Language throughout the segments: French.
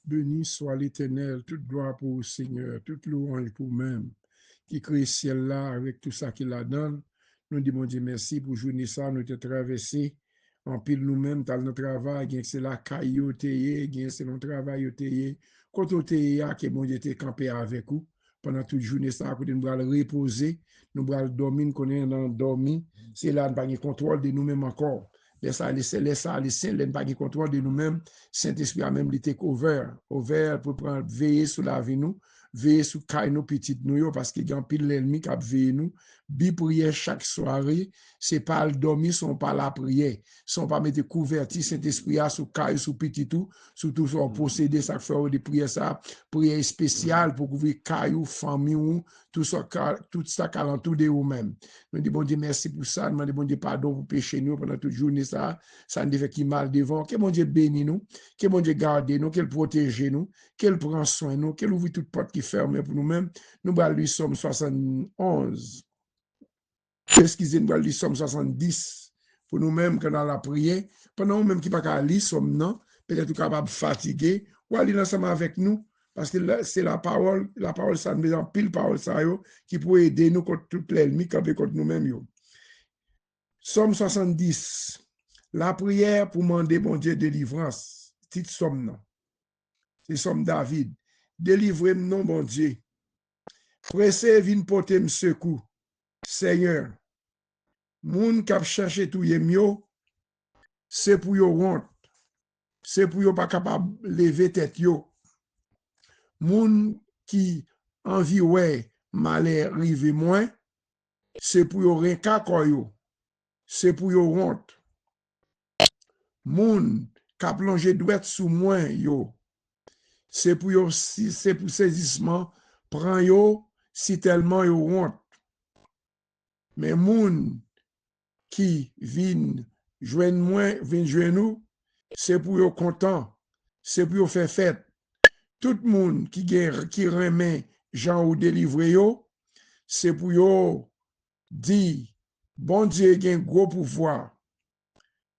Béni soit l'Éternel, toute gloire pour le Seigneur, toute louange pour même, qui crée ciel là avec tout ça qu'il la donne. Nous disons, Dieu, merci pour journée ça, nous te traversé en pile nous-mêmes, dans notre travail, c'est la caillou, c'est notre travail, quand on que bon Dieu te campé avec vous, pendant toute journée ça, nous allons reposer, nous allons dormir, qu'on est dans dormir, c'est là, nous pas contrôle de nous-mêmes encore. Laisse ça, les saints, nous pas contrôle de nous-mêmes. Saint-Esprit a même été ouvert pour prendre, veiller sur la vie nous, veiller sur nos petites nous, parce qu'il y a pile l'ennemi qui a veillé nous. Bi prière chaque soirée, c'est pas le dormir, sont pas la prière, sont pas mettre couverti Saint-Esprit sur caille, sur petit tout, surtout sur posséder ça fait des prières ça, prière spéciale pour couvrir caillou, famille, tout ça alentour de vous-même. Nous disons bon Dieu merci pour ça, nous disons bon Dieu pardon pour pécher nous pendant toute journée ça ne devait qui mal devant, que bon Dieu bénisse nous, que bon Dieu garde nous, qu'il protège nous, qu'il prend soin de nous, qu'il ouvre toute porte qui ferme pour nous-mêmes. Nous allons lui Somme 71. Excusez, nous allons lui Somme 70 pour nous-mêmes quand on la prière. Pendant nous-mêmes qui ne pas qu'à lire Somme, non, peut-être capable de fatiguer, ou aller ensemble avec nous, parce que c'est la parole, ça nous met en pile parole, ça, qui peut aider nous contre tout l'ennemi, contre nous-mêmes. Somme 70. La prière pour demander bon Dieu délivrance. Petite somme, non. C'est somme David. Délivrez-moi, non, bon Dieu. Pressez, vin porter secours. Seigneur, moun kap cherche tout yé mieux, c'est pour yo honte. C'est pour yo pas capable lever tête yo. Moun qui envie ouais malheur rive moins, c'est pour yo renka yo. C'est pour yo honte. Moun kap plongé douette sous moins yo. C'est pour saisissement, prend yo si tellement yo honte. Mais moun qui vin joindre nous, c'est pour yo content, c'est pour yo faire fête. Tout moun qui remet Jean ou délivrer yo, c'est pour yo dit bon Dieu gen gros pouvoir.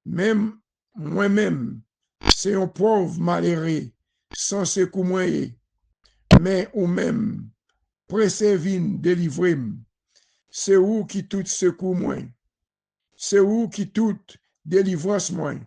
Même moi-même, c'est un pauvre malheureux, sans secours moyen, mais ou même préservine, délivrer. C'est où qui tout secours moins. C'est où qui tout délivrance moins.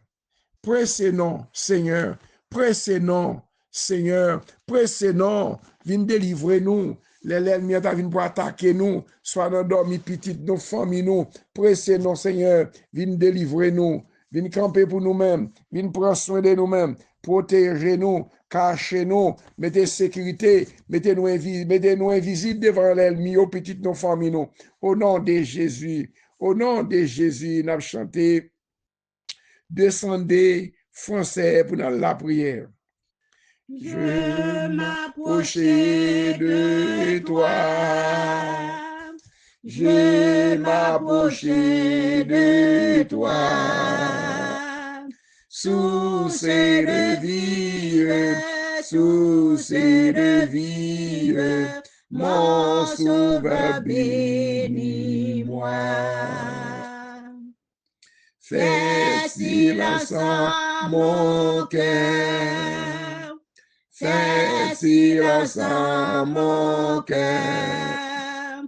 Pressez non, Seigneur. Pressez non, Seigneur. Pressez non. Viens délivrer nous. L'ennemi a venu pour attaquer nous. Soit dans dormi petite, nos familles nous. Pressez non, Seigneur. Viens délivrer nous. Viens camper pour nous-mêmes. Viens prendre soin de nous-mêmes. Protégez-nous. Cachez-nous. Mettez sécurité. Mettez-nous invisibles devant l'ennemi. Aux petites nos familles nous. Au nom de Jésus. Au nom de Jésus, nous avons chanté. Descendez français pour dans la prière. Je m'approchais de toi. Je m'approchais de toi. Source de vie, source de vie, mon sauveur bénis-moi. Fais silence en mon cœur. Fais silence en mon cœur.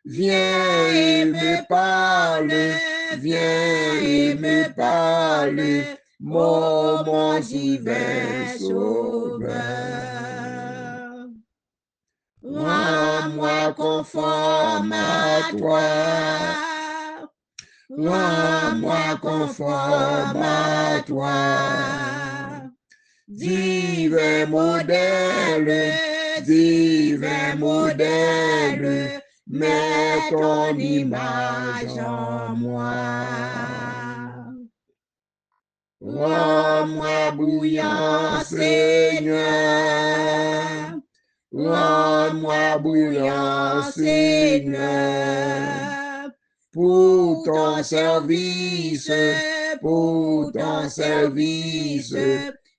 Viens et me parle. Viens et me parle. Mon divin sauveur. Rends-moi conforme à toi. Rends-moi conforme à toi. Divin modèle, mets ton image en moi. Rends-moi bouillant, Seigneur. Rends-moi bouillant, Seigneur. Pour ton service,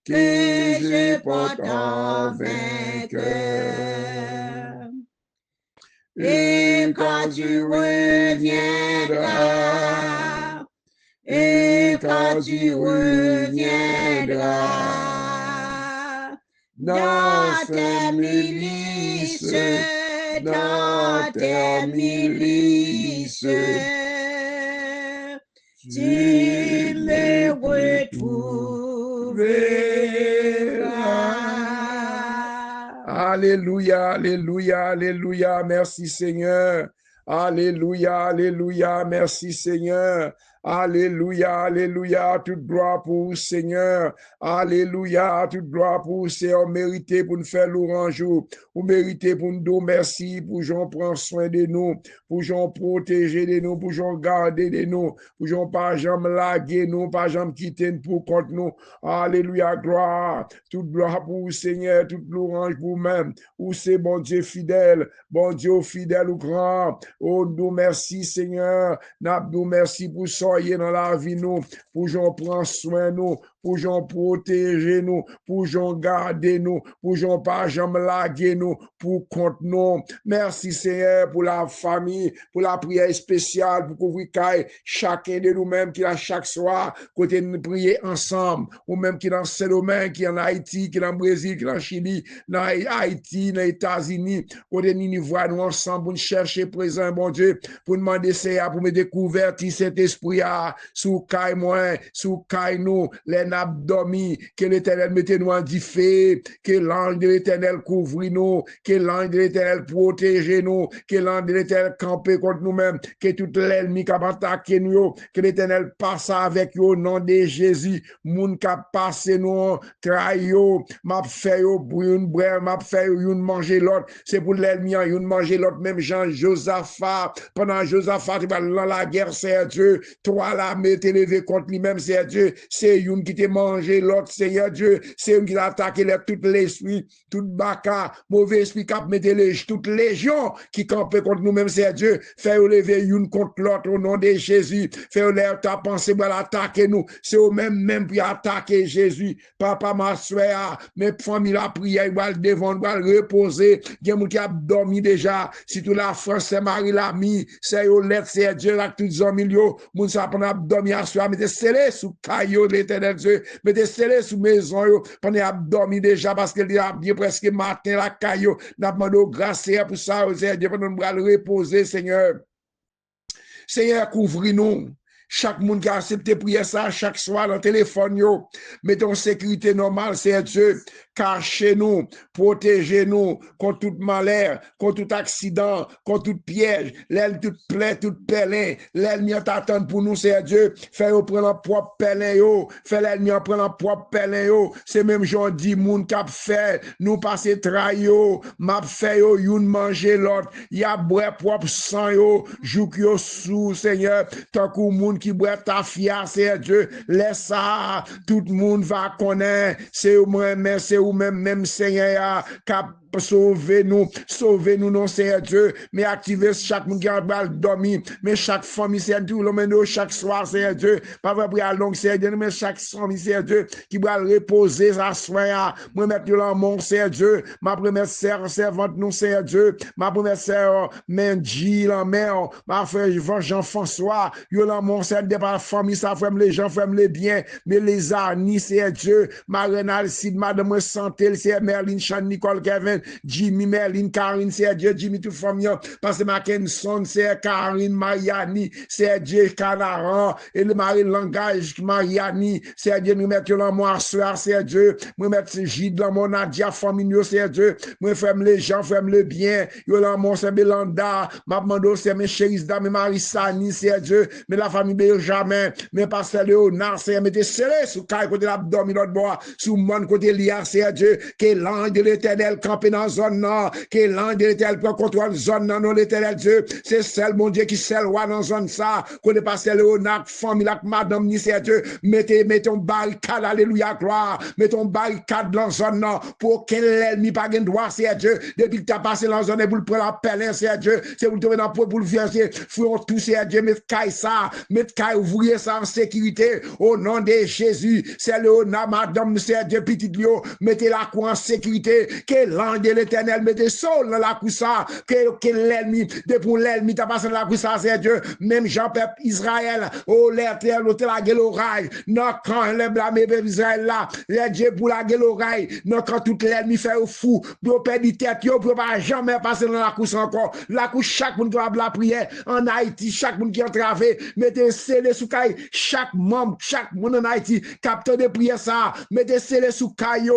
que je porte en vainqueur. Et quand tu reviendras, dans tes milices, dans tes milices, tu me retrouveras. Alléluia, alléluia, alléluia, merci Seigneur. Alléluia, alléluia, merci Seigneur. Alléluia, alléluia, toute gloire pour vous, Seigneur. Alléluia, toute gloire pour vous, Seigneur. Mérité pour nous faire l'orange. Vous méritez pour nous dire merci, pour Jean prendre soin de nous, pour Jean protéger de nous, pour Jean garder de nous, pour Jean pas jamais laguer nous, pas jamais quitter nous pour contre nous. Alléluia, gloire. Toute gloire pour vous, Seigneur, toute l'orange pour vous-même. Où c'est bon Dieu fidèle, bon Dieu fidèle ou grand. Oh, nous merci, Seigneur. Nous merci pour ça. Dans la vie nous, pour j'en prendre soin nous, pour j'en protéger nous, pour j'en garder nous, pour j'en pas jamais laguer nous, pour compte nous. Merci Seigneur pour la famille, pour la prière spéciale, pour couvrir chacun de nous-mêmes qui a chaque soir, côté nous prier ensemble, ou même qui dans Saint-Domingue, qui en Haïti, qui dans Brésil, qui dans Chili, dans Haïti, dans les États-Unis, côté nous voir nous ensemble pour nous chercher présent, bon Dieu, pour demander Seigneur, pour me découvrir cet esprit sous caille moi, sous caille nous, les abdomis, que l'Éternel mette nous en diffé, que l'ange de l'Éternel couvre nous, que l'ange de l'Éternel protège nous, que l'ange de l'Éternel campe contre nous-mêmes, que tout l'ennemi qui a attaqué nous, que l'Éternel passe avec nous au nom de Jésus, moun qui a passé nous, trahi yo, m'a fait yo brune brère, m'a fait yo manger l'autre, c'est pour l'ennemi, yo manger l'autre, même Jean Josaphat, pendant Josaphat, il va dans la guerre, c'est Dieu, toi là, mettez levé contre lui-même, c'est Dieu, c'est une qui t'a mangé l'autre, Seigneur Dieu, c'est une qui t'a attaqué tout l'esprit, tout baka, mauvais esprit qui a mis toute légion qui campait contre nous-mêmes, c'est Dieu, fait lever une contre l'autre au nom de Jésus, fait lever ta pensée pour attaquer nous, c'est au même pour attaquer Jésus, papa, ma soeur, mes familles la prière, ils vont devant, ils vont reposer, il y a des gens qui a dormi déjà, si tout la France, c'est Marie l'a mis, c'est lettre, c'est Dieu, là, tous les hommes, moun sa pendant abdomi à soi, mettez scellé sous caillou de l'Éternel Dieu, mettez scellé sous maison, pendant abdomi déjà, parce qu'il a bien presque matin la caillou, n'a demandé grâce pour ça, Dieu, pendant nous reposer, Seigneur. Seigneur, couvre-nous. Chaque monde qui a accepté prier ça chaque soir dans le téléphone, mettons sécurité normale, c'est Dieu. Cachez-nous, protégez-nous contre tout malheur, contre tout accident, contre tout piège, l'aile toute plaie, toute pèlin, l'ennemi t'attend pour nous, c'est Dieu. Fais-le prendre un propre pèlin, fais l'ennemi prendre un propre pèlin, c'est même j'en dis, moun k'ap fait, nous passer trahi, m'a fait youn manger l'autre, y a boire propre sang, jouk yo sous, Seigneur, tant que moun qui boit ta fia, c'est Dieu, laisse ça, tout le monde va connaître, c'est moi-même, c'est ou même Seigneur, cap sauvez-nous, non, Seigneur Dieu, mais activez chaque monde qui a dormi, mais chaque famille, Seigneur Dieu, l'homme chaque soir, Seigneur Dieu, pas vrai pour long, Seigneur Dieu, mais chaque famille, Seigneur Dieu, qui va reposer sa soin, moi mettre dans mon Seigneur Dieu, ma première sœur, servante, nous, Seigneur Dieu, ma première sœur, Mendy, la mère, ma frère Jean-François, yo dans mon Seigneur Dieu, par la famille, ça frère les gens, frère les biens, mais les amis, Seigneur Dieu, ma reine Alcide, madame Santé, Seigneur Merlin, Chan, Nicole, Kevin, Jimmy, Merlin, Karine, c'est Dieu, Jimmy, toute famille, parce que Mackinson, c'est Karine, Mariani, c'est Dieu, Canaran, et le mari langage, Mariani, c'est Dieu, nous mettons dans mon soir, c'est Dieu, nous mettons Gide dans mon Nadia, famille, c'est Dieu, nous faisons les gens, faisons le bien, yo dans mon c'est Belanda, ma demande c'est mes chéris, mes Marissani, c'est Dieu, mais la famille Benjamin, mais pasteur Léonard, c'est mettez scellé sous caille côté l'abdomen, l'autre bois, sous mon côté liard, c'est Dieu, que l'ange de l'Éternel campe dans zone non, que l'ange de l'Éternel prend contrôle zone non, l'Éternel Dieu, c'est seul mon Dieu qui seul roi dans zone ça, qu'on est passé Léonard, famille, la madame, ni c'est Dieu, mettons barricade, alléluia, gloire, mettons barricade dans zone non, pour que l'ennemi pas gagne droit, c'est Dieu, depuis que tu as passé dans zone, pour le prendre la pelle, c'est Dieu, c'est pour le trouver dans le pour le faire, fouillons tout, c'est Dieu, mettez caille ça, mettez caille ouvrier ça en sécurité, au nom de Jésus, c'est Léonard, madame, c'est Dieu, petit Lio, mettez la croix en sécurité, que l'ange ange de l'éternel, mettez sol dans la coussa, que l'ennemi, depuis l'ennemi, t'as passé dans la coussa, c'est Dieu, même Jean-Peuple Israël, oh, l'éternel, la gueule oreille, non, quand les blâmés, Israël là, les Dieu pour la gueule oreille, non, quand tout l'ennemi fait au fou, pour perdre tête, pour pas jamais passer dans la coussa encore, la couche, chaque monde qui va la prière, en Haïti, chaque monde qui est entravé, mettez scellé sous caille, chaque membre, chaque monde en Haïti, capteur de prière ça, mettez scellé sous caille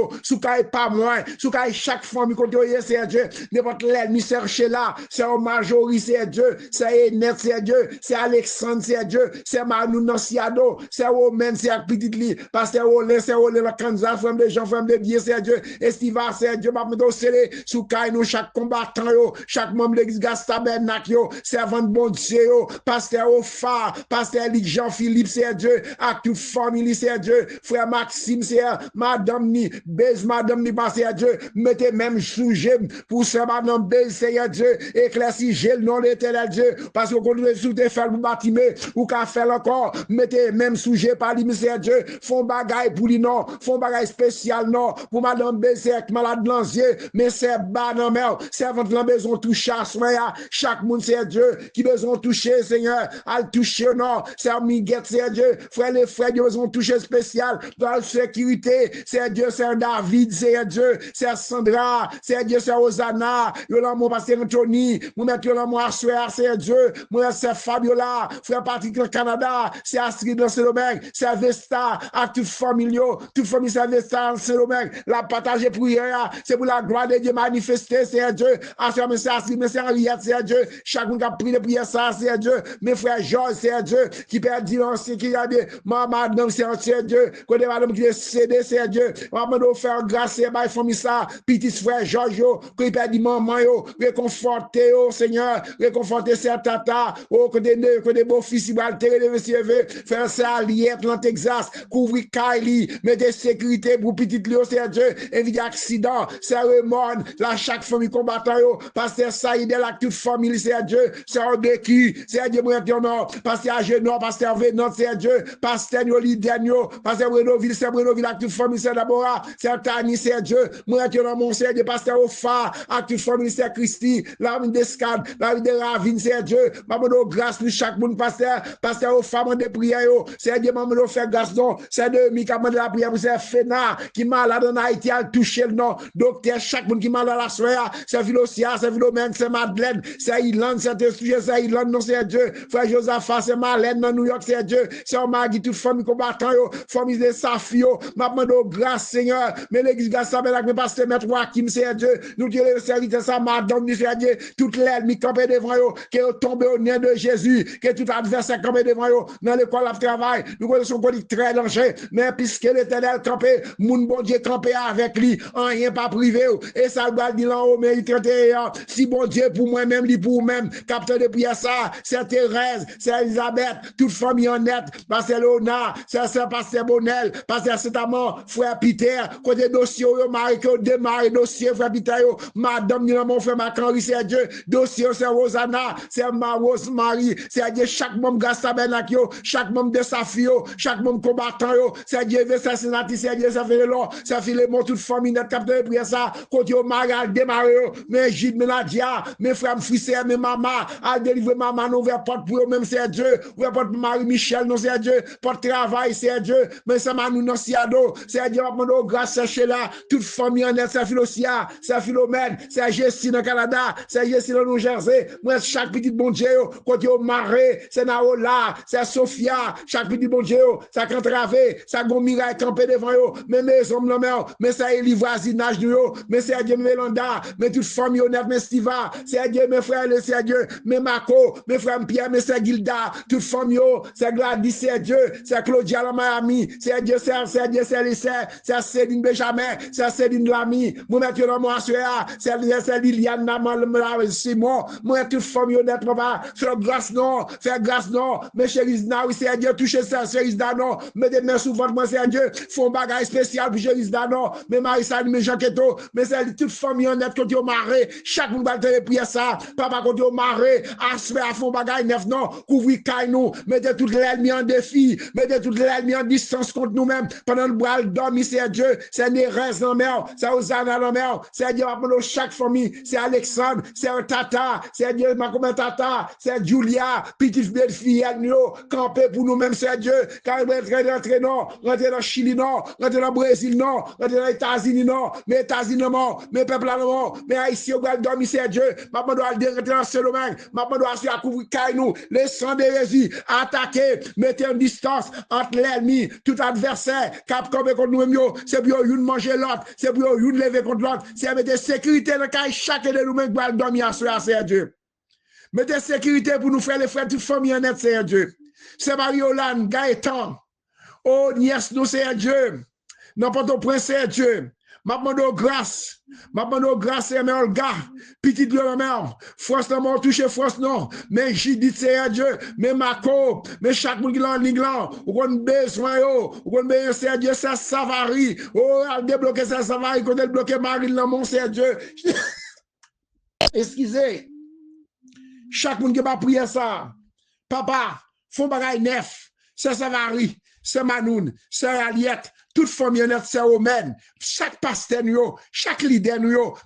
pas moins, sous caille chaque famille, quand c'est Dieu, n'importe l'ennemi cherche là, c'est au Majorie, c'est Dieu, c'est Enet, c'est Dieu, c'est Alexandre, c'est Dieu, c'est Manou Nanciado, c'est Romain, c'est Petit Li, Pasteur Olé, c'est Olé, la Kansas, femme de gens, femme de bien, c'est Dieu, Estiva, c'est Dieu, m'a mis scellé sous caille nous, chaque combattant, chaque membre de l'église Gastabernac, servant de bon Dieu, Pasteur Ofa, Pasteur Luc Jean-Philippe, c'est Dieu, à toute famille, c'est Dieu, frère Maxime, c'est Madame Ni, Bez, Madame Ni, c'est Dieu, mettez même sujet pour ce Madame Bez, c'est Dieu, éclairci, j'ai le nom de l'éternel Dieu, parce qu'on continue sous des faire pour bâtiment, ou qu'à faire encore, mettez même sujet par lui, c'est Dieu, font bagaille pour lui, non, font bagaille spécial, non, pour Madame Bez, c'est malade dans les yeux, mais c'est bas dans mer, servant de la maison, tout chasse, chaque monde, c'est Dieu, qui besoin toucher, Seigneur, à le toucher, non, c'est Miguel, c'est Dieu, frère, les frères, qui besoin toucher spécial, dans la sécurité, c'est Dieu, c'est David, c'est Dieu, c'est Sandra, c'est Dieu, c'est Osana, yo mon pasteur Anthony, mon maître yo mon Assoir, c'est Dieu, mon c'est Fabiola, frère Patrick au Canada, c'est Astrid dans ce domaine, c'est Vesta, à toute famille, c'est Vesta dans ce domaine, la partager pour hier, c'est pour la gloire de Dieu manifester, c'est Dieu, Assoir, mais c'est Astrid, mais c'est Henriette, c'est Dieu, chaque monde qui a pris les prières, ça, c'est Dieu, mes frères Georges, c'est Dieu, qui perd l'ancien, qui a dit, madame, c'est Dieu, quand madame qui est cédé, c'est Dieu, maman, faire grâce, c'est ma famille, ça, petit frère Georges, qui perd maman, réconforter, Seigneur, réconforter ses tata, que des beaux fils, ils vont altérer les messieurs, faire ça à Liette, dans Texas, couvrir Kylie, mettre des sécurités pour petit Léo, c'est Dieu, éviter accident, c'est Raymond, là, chaque famille combattant, pasteur Saïd, là, toute famille, c'est Dieu, c'est Odeki, c'est Dieu, mon nom, pasteur Agenor, pasteur Vénant, c'est Dieu, pasteur Yoli Daniel, pasteur Renoville, c'est Renoville, à toute famille, c'est d'abord, c'est Tani, c'est Dieu, mon nom, mon Seigneur, pasteur Ofa, à toute famille, c'est Christy, la vie d'Escade, la vie de Ravine, c'est Dieu, maman, grâce pour chaque monde, pasteur Ofa, mon de prière, c'est Dieu, maman, faire grâce, non, c'est de Mika, de la prière, c'est Fena, qui malade en Haïti, a touché le nom, docteur, chaque monde qui malade à la soirée, c'est Philosia, c'est Philomène, c'est Madeleine, c'est Irlande, c'est Esprit, c'est Irlande, non, c'est Dieu, frère Josaphat, c'est Marlène, dans New York, c'est Dieu, c'est Omagui, toute famille combattant, famille de Safio, ma demande grâce, Seigneur, mais l'église Gassabelac, mais pasteur Maître Wakim, c'est Dieu, nous disons le serviteur, ça, madame, c'est Dieu, toute l'ennemi campé devant eux, qui est tombé au nez de Jésus, que tout adversaire campé devant eux, dans l'école de travail, nous connaissons qu'on dit très danger, mais puisque l'éternel campé, mon bon Dieu campé avec lui, en rien pas privé, et ça va dire en haut, mais il 31, si bon Dieu pour moi-même, lui pour moi-même, capteur de prière ça, c'est Thérèse, c'est Elisabeth, toute famille honnête, pasteur Léonard, c'est pasteur Bonnel, pasteur Saint-Amand, frère Peter, côté dossier, Marie, que démarre dossier, frère Peter, madame, mon frère Macron, c'est Dieu, dossier, c'est Rosanna, c'est ma Rose Marie, c'est Dieu, chaque membre Gastabernac, chaque membre de sa fille, chaque membre combattant, c'est Dieu, c'est Cincinnati, c'est Dieu, ça fait le long, ça fait le mot, toute famille, notre capteur de prière ça, côté Marie, démarre, mais Gilles, mais Nadia, mes frères, fils, mes mamans, à délivrer maman, nous ouvert porte pour eux, même c'est Dieu, ouvert porte pour Marie-Michel, non c'est Dieu, porte travail, c'est Dieu, mais ça m'a nous non c'est ado, c'est Dieu, mon grâce, c'est là, toute famille en est, c'est Philosia, c'est Philomène, c'est Jessie dans le Canada, c'est Jessie dans New Jersey, moi, chaque petit bon Dieu, quand au Marais, c'est Naola, c'est Sophia, chaque petit bon Dieu, ça Cantravé, ça Gomira campé devant eux, mais mes hommes, mais ça est voisinage, mais c'est Dieu, Mélanda, mais toute famille honnête, mais Stiva, c'est Dieu, mes frères, c'est Dieu, mes Marco, mes frères Pierre, mais c'est Gilda, toute famille, c'est Gladys, c'est Dieu, c'est Claudia la Miami, c'est Dieu, c'est Dieu, c'est Lissé, c'est Céline Benjamin, c'est Céline Lamy, moi mettre dans mon assoya, c'est Liliane Namal, Simon, moi toute famille honnête, papa, faire grâce non, mes chéris, oui, c'est Dieu, toucher ça, chéris non, mais des mains souvent, moi c'est Dieu, font bagage spécial pour chéris non, mais Marissa, mais Jean Keto, mais c'est toute famille honnête, quand au maré, chaque monde va te prier ça, papa, quand au maré, asper à fond bagage neuf non, couvrir caille nous, mettez toute l'ennemi en défi, mettez toute l'ennemi en distance contre nous-mêmes, pendant le bras dormi, c'est Dieu, c'est Nérès dans mer, c'est Osana dans mer, frère, c'est Dieu, chaque famille, c'est Alexandre, c'est Tata, c'est Dieu, ma Tata, c'est Julia, petite belle fille, nous, camper pour nous-mêmes, c'est Dieu, quand on rentrer non, rentrer dans Chili, non, rentrer dans Brésil, non, rentrer dans les États-Unis, non, mais États-Unis, non, mais peuple, non, mais Haïti, on va dormir, c'est Dieu, maintenant, doit rentrer dans ce domaine, maintenant, doit se couvrir, nous, les sangs d'hérésie, attaquer, mettre une distance entre l'ennemi, tout adversaire, cap comme contre nous-mêmes, c'est pour une manger l'autre, c'est pour une lever contre l'autre, c'est mettre sécurité dans le cas chacun de nous-mêmes pour dormir à soi, c'est Dieu. Mettez sécurité pour nous faire les frères, toute famille en net, c'est Dieu. C'est Marie-Olane, Gaëtan, oh, nièce, nous, c'est Dieu. N'importe où, c'est Dieu. M'appelle grâce. M'appelle grâce, c'est Olga. Petite de ma mère. France n'a pas touché France, non. Mais j'ai dit, c'est Dieu. Mais Marco, mais chaque monde qui est en ligne là, ou qu'on besoin, ou qu'on besoin, c'est Dieu, c'est Savary. Oh, elle débloqué ça, Savary, quand elle bloqué Marine, là, mon c'est Dieu. Excusez. Chaque monde qui va prier ça. Papa, font bagaille neuf. C'est Savary, c'est Manoun, c'est Aliette. Toute famille honnête, c'est Omen. Chaque pasteur, chaque leader,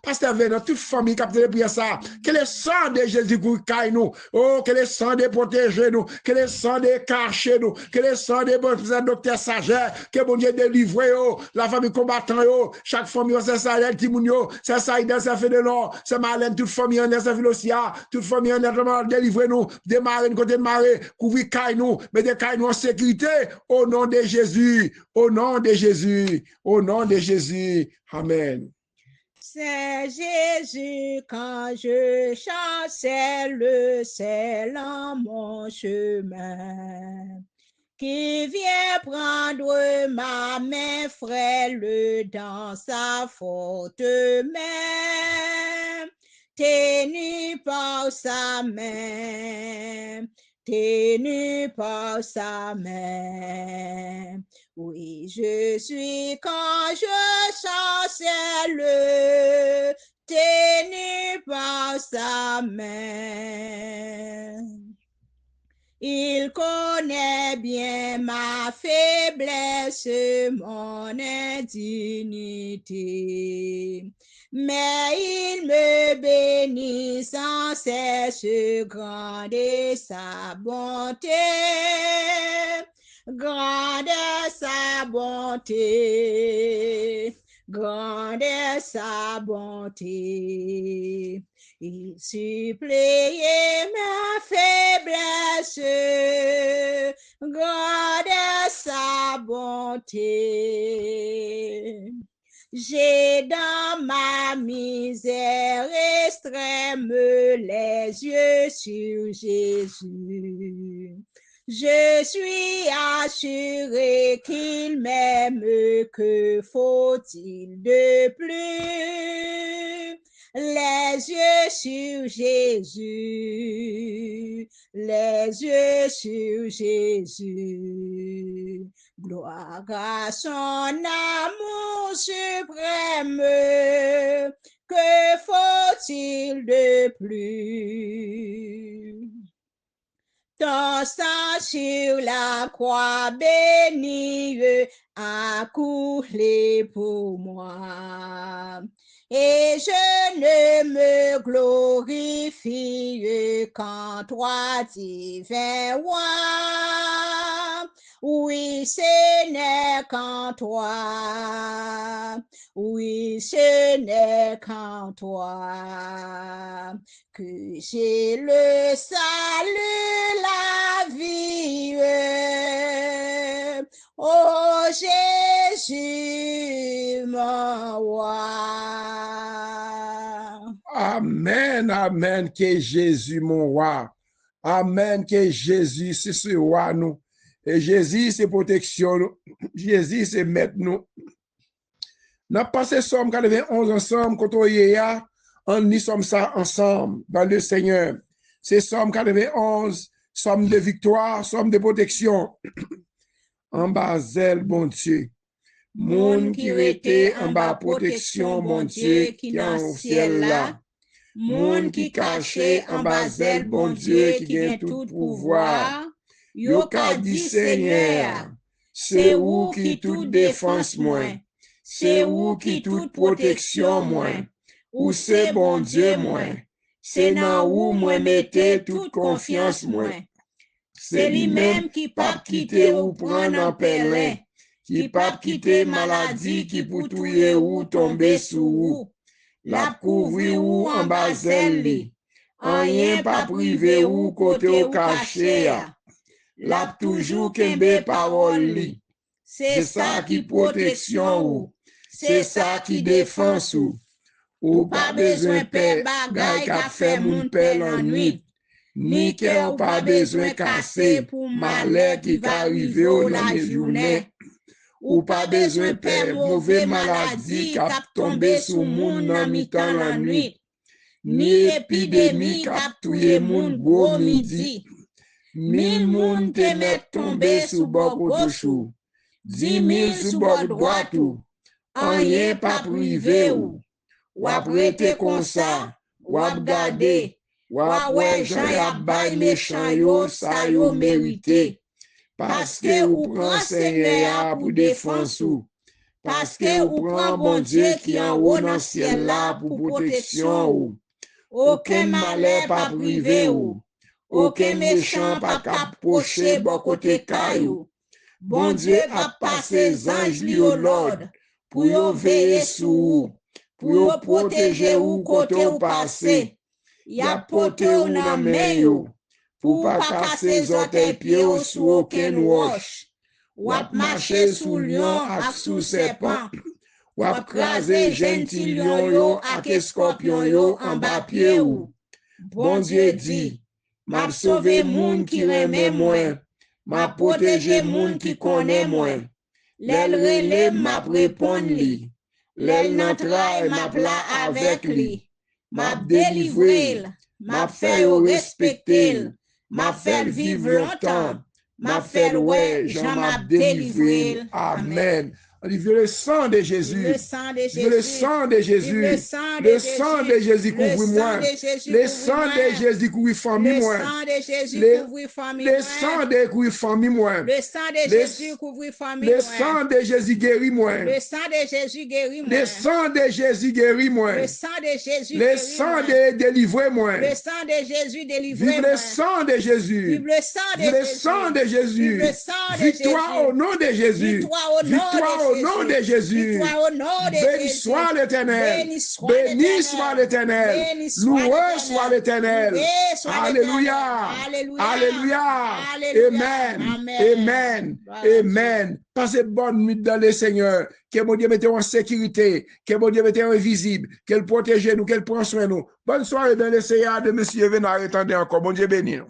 pasteur Vénan, toute famille qui a prié ça. Que le sang de Jésus caille nous. Oh, que le sang de protéger nous. Que le sang de cacher nous. Que le sang de docteur Sager. Que bon Dieu délivre, la famille combattant, chaque famille, c'est ça, Timoun, c'est ça, c'est Fédélon, c'est Marlène, toute famille honnête, c'est Philosia. Toute famille honnête, délivre nous. Démarrer une côté de marée, couvrir caille nous. Mais des caille nous en sécurité. Au nom de Jésus. Au nom de Jésus, au nom de Jésus, amen. C'est Jésus, quand je chassais le sel en mon chemin, qui vient prendre ma main frêle dans sa forte main, tenu par sa main, tenu par sa main. Oui, je suis quand je chassais le tenu par sa main. Il connaît bien ma faiblesse, mon indignité. Mais il me bénit sans cesse, grande est sa bonté. Grande est sa bonté, grande est sa bonté. Il supplie ma faiblesse, grande est sa bonté. J'ai dans ma misère extrême les yeux sur Jésus. Je suis assuré qu'il m'aime, que faut-il de plus? Les yeux sur Jésus, les yeux sur Jésus. Gloire à son amour suprême, que faut-il de plus? Ton sang sur la croix bénie a coulé pour moi. Et je ne me glorifie qu'en toi, divin roi. Oui, ce n'est qu'en toi. Oui, ce n'est qu'en toi que j'ai le salut, la vie. Oh Jésus, mon roi. Amen, amen, que Jésus, mon roi. Amen, que Jésus, c'est ce roi, nous. Et Jésus, c'est protection, nous. Jésus, c'est maître, nous. Nous avons passé Somme 91 ensemble, quand on y est, on y sommes ça ensemble, dans le Seigneur. C'est Somme 91, Somme de victoire, Somme de protection. En bas, zèle, bon Dieu. Monde qui était en bas, protection, bon Dieu, qui est en ciel là. Monde qui caché en bas, zèle, bon Dieu, qui gagne tout pouvoir. Yo ka dit Seigneur, c'est où qui tout défense moins. c'est où qui toute protection moi, ou c'est bon Dieu moi, c'est dans où moi mettez toute confiance moi. C'est lui-même qui pas quitter ou prendre en pèlerin, qui pas quitter maladie qui pour touyer ou tomber sous ou, la couvrir ou en basel li, rien pas privé ou côté au caché, la toujours kembe parole li. C'est ça qui protection ou, c'est ça qui défense ou pas besoin paix bagay qu'a fait moun paix la nuit. Ni que ou pas besoin casser pour malheur qui va arriver au la journée. Ou pas besoin peur mauvais maladie qui a tombé sous moun dans mi-temps la nuit. Ni épidémie qui a tué moun gros midi. 1000 moun te met tombé sous bord chou. 10 000 sous bord droite ou. Rien pas privé ou. Ou après comme ça. Ou gade. Ouais, j'en ai bail méchant yo, ça yo mérité. Parce que ou prend Seigneur pour défense ou. Parce que ou prend bon Dieu qui en haut dans le ciel là pour protection ou. Aucun malheur pas privé ou. Aucun méchant pas approcher bon côté caillou. Bon Dieu a passé anges li au Lord pour yo veiller sur ou. Pour yo protéger ou côté ou passer. Ya pote ou nan men yo, pour pas casser orteils pieds sous aucun roche. Wap marcher sous lion ak sous serpent. Wap craser gentil lion yo ak scorpion yo en bas pied ou. Bon Dieu dit, m'a sauvé moun qui reme moi, m'a protégé moun qui connaît moi. L'el relè m'a répond li, l'el n'entra m'a pla avec li. M'a délivré, m'a fait respecter, m'a fait vivre longtemps, m'a fait ouais, j'en m'a délivré. Amen. On dit, le sang de Jésus. Le sang de Jésus. Le sang de Jésus. Le sang de Le sang de Jésus couvre-moi. Le sang de Jésus couvre famille moi. Le sang de Jésus couvre famille moi. Le sang de couvre famille moi. Le sang de Jésus couvre famille moi. Le sang de Jésus guérit moi. Le sang de Jésus guérit moi. Le sang de Jésus guérit moi. Le sang de Jésus le sang de délivrer moi. Le sang de Jésus délivre moi. Vive le sang de Jésus. Vive le sang de Jésus. Le sang de Jésus. Victoire au nom de Jésus. Victoire au nom de Jésus. Béni soit l'Éternel. Béni soit l'Éternel. Loué soit l'Éternel. Alléluia. Alléluia. Amen. Amen. Amen. Passez bonne nuit dans le Seigneur. Que mon Dieu mette en sécurité. Que mon Dieu mette en invisible. Qu'elle protège nous, qu'elle prend soin de nous. Bonne soirée dans le Seigneur de Monsieur Vénard. Attendez encore. Mon Dieu béni nous.